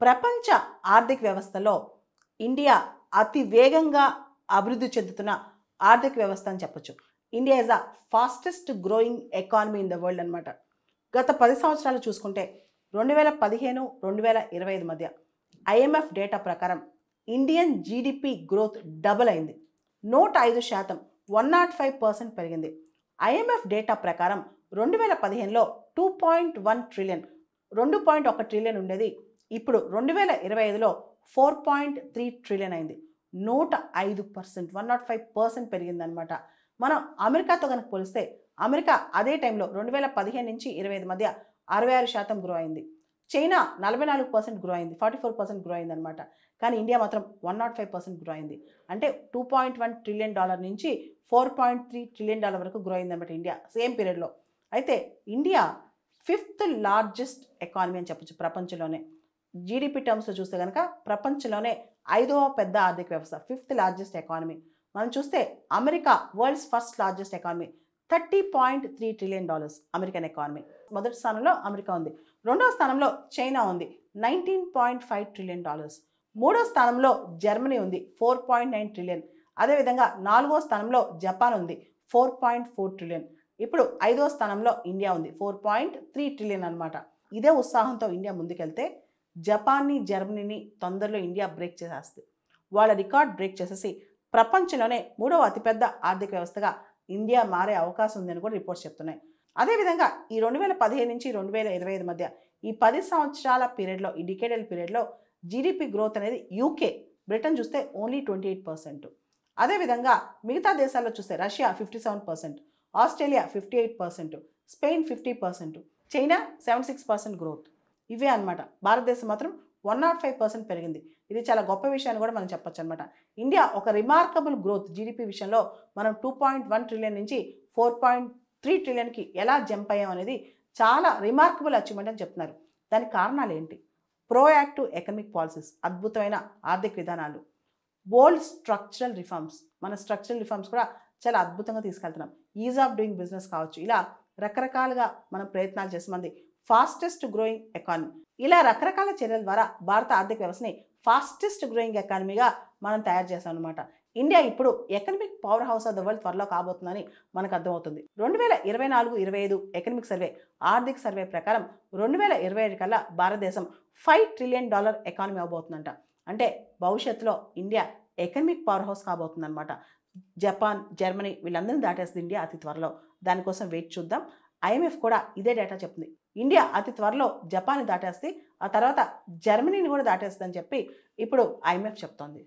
ప్రపంచ ఆర్థిక వ్యవస్థలో ఇండియా అతి వేగంగా అభివృద్ధి చెందుతున్న ఆర్థిక వ్యవస్థ అని చెప్పొచ్చు. India is the fastest growing economy in the world అనమాట. గత 10 సంవత్సరాలు చూసుకుంటే 2015, 2025 మధ్య IMF డేటా ప్రకారం ఇండియన్ జీడిపి గ్రోత్ డబుల్ అయింది. 105%, 105% పెరిగింది. IMF డేటా ప్రకారం 2015లో 2.1 ట్రిలియన్, 2.1 ట్రిలియన్ ఉండేది. ఇప్పుడు 2025లో 4.3 ట్రిలియన్ అయింది. 105%, 105% పెరిగిందనమాట. మనం అమెరికాతో కనుక పోలిస్తే అమెరికా అదే టైంలో 2015 నుంచి 25 మధ్య 66% గ్రో అయింది. చైనా 44% గ్రో అయింది, 44% గ్రో అయింది అనమాట. కానీ ఇండియా మాత్రం 105% గ్రో అయింది. అంటే $2.1 ట్రిలియన్ నుంచి $4.3 ట్రిలియన్ వరకు గ్రో అయింది అనమాట ఇండియా సేమ్ పీరియడ్లో. అయితే ఇండియా 5th లార్జెస్ట్ ఎకానమీ అని చెప్పచ్చు ప్రపంచంలోనే. జీడిపి టర్మ్స్లో చూస్తే కనుక ప్రపంచంలోనే 5వ పెద్ద ఆర్థిక వ్యవస్థ, 5th లార్జెస్ట్ ఎకానమీ. మనం చూస్తే America world's first largest economy, $30.3 trillion American economy. మొదటి స్థానంలో అమెరికా ఉంది. రెండవ స్థానంలో చైనా ఉంది, $19.5 ట్రిలియన్. మూడో స్థానంలో జర్మనీ ఉంది, $4.9 ట్రిలియన్. అదేవిధంగా నాలుగో స్థానంలో జపాన్ ఉంది, $4.4 ట్రిలియన్. ఇప్పుడు 5వ స్థానంలో ఇండియా ఉంది, $4.3 ట్రిలియన్ అనమాట. ఇదే ఉత్సాహంతో ఇండియా ముందుకెళ్తే జపాన్ని, జర్మనీని తొందరలో ఇండియా బ్రేక్ చేసేస్తుంది. వాళ్ళ రికార్డ్ బ్రేక్ చేసేసి ప్రపంచంలోనే 3వ అతిపెద్ద ఆర్థిక వ్యవస్థగా ఇండియా మారే అవకాశం ఉందని కూడా రిపోర్ట్స్ చెప్తున్నాయి. అదేవిధంగా ఈ 2015 నుంచి 2025 మధ్య ఈ 10 సంవత్సరాల పీరియడ్లో, ఈ డికేడల్ పీరియడ్లో జీడిపి గ్రోత్ అనేది యూకే, బ్రిటన్ చూస్తే ఓన్లీ 28%. అదేవిధంగా మిగతా దేశాల్లో చూస్తే Russia 57%, Australia 58%, Spain 50%, China 76% growth. ఇవే అనమాట. భారతదేశం మాత్రం 105% పెరిగింది. ఇది చాలా గొప్ప విషయాన్ని కూడా మనం చెప్పొచ్చు అనమాట. ఇండియా ఒక రిమార్కబుల్ గ్రోత్ జీడిపి విషయంలో మనం 2.1 ట్రిలియన్ నుంచి 4.3 ట్రిలియన్కి ఎలా జంప్ అయ్యాం అనేది చాలా రిమార్కబుల్ అచీవ్మెంట్ అని చెప్తున్నారు. దానికి కారణాలు ఏంటి? ప్రోయాక్టివ్ ఎకనామిక్ పాలసీస్, అద్భుతమైన ఆర్థిక విధానాలు, బోల్డ్ స్ట్రక్చరల్ రిఫార్మ్స్, మన స్ట్రక్చరల్ రిఫార్మ్స్ కూడా చాలా అద్భుతంగా తీసుకెళ్తున్నాం. ఈజ్ ఆఫ్ డూయింగ్ బిజినెస్ కావచ్చు, ఇలా రకరకాలుగా మనం ప్రయత్నాలు చేసి మంది ఫాస్టెస్ట్ గ్రోయింగ్ ఎకానమీ. ఇలా రకరకాల చర్యల ద్వారా భారత ఆర్థిక వ్యవస్థని ఫాస్టెస్ట్ గ్రోయింగ్ ఎకానమీగా మనం తయారు చేసాం అనమాట. ఇండియా ఇప్పుడు economic power house of the world త్వరలో కాబోతుందని మనకు అర్థమవుతుంది. 2024-25 ఎకనమిక్ సర్వే, ఆర్థిక సర్వే ప్రకారం 2027 కల్లా భారతదేశం $5 ట్రిలియన్ ఎకానమీ అవబోతుందంట. అంటే భవిష్యత్తులో ఇండియా ఎకనమిక్ పవర్ హౌస్ కాబోతుందన్నమాట. జపాన్, జర్మనీ వీళ్ళందరినీ దాటేస్తుంది ఇండియా అతి త్వరలో. దానికోసం వెయిట్ చూద్దాం. IMF కూడా ఇదే డేటా చెప్తుంది. ఇండియా అతి త్వరలో జపాన్ని దాటేస్తే, ఆ తర్వాత జర్మనీని కూడా దాటేస్తుందని చెప్పి ఇప్పుడు IMF చెప్తోంది.